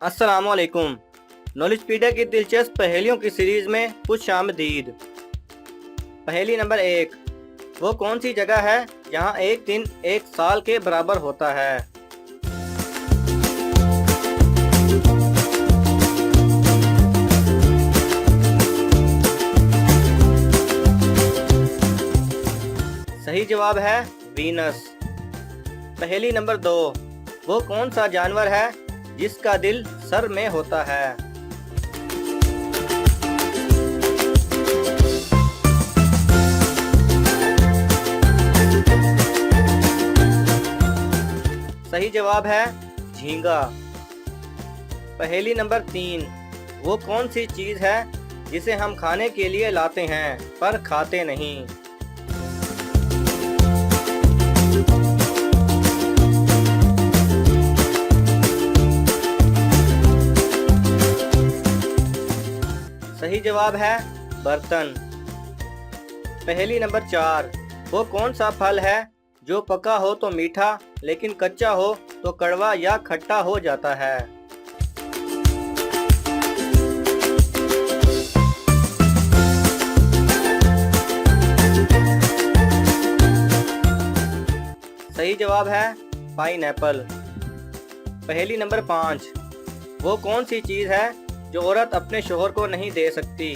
अस्सलामुअलैकुम। नॉलेजपीडिया की दिलचस्प पहेलियों की सीरीज में खुश आमदीद। पहेली नंबर 1। वो कौन सी जगह है जहाँ एक दिन एक साल के बराबर होता है? सही जवाब है वीनस। पहेली नंबर 2। वो कौन सा जानवर है जिसका दिल सर में होता है? सही जवाब है झींगा। पहेली नंबर 3। वो कौन सी चीज है जिसे हम खाने के लिए लाते हैं पर खाते नहीं? सही जवाब है बर्तन। पहेली नंबर 4। वो कौन सा फल है जो पका हो तो मीठा लेकिन कच्चा हो तो कड़वा या खट्टा हो जाता है? सही जवाब है पाइनएप्पल। पहेली नंबर 5। वो कौन सी चीज है जो औरत अपने शोहर को नहीं दे सकती?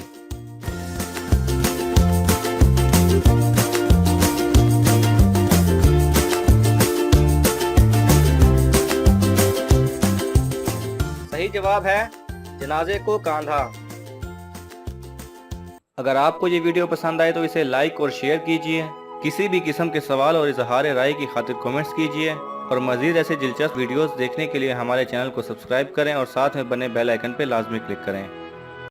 सही जवाब है जनाजे को कांधा। अगर आपको ये वीडियो पसंद आए तो इसे लाइक और शेयर कीजिए। किसी भी किस्म के सवाल और इजहार राय की खातिर कमेंट्स कीजिए और मज़ीद ऐसे दिलचस्प वीडियोस देखने के लिए हमारे चैनल को सब्सक्राइब करें और साथ में बने बेल आइकन पर लाजमी क्लिक करें।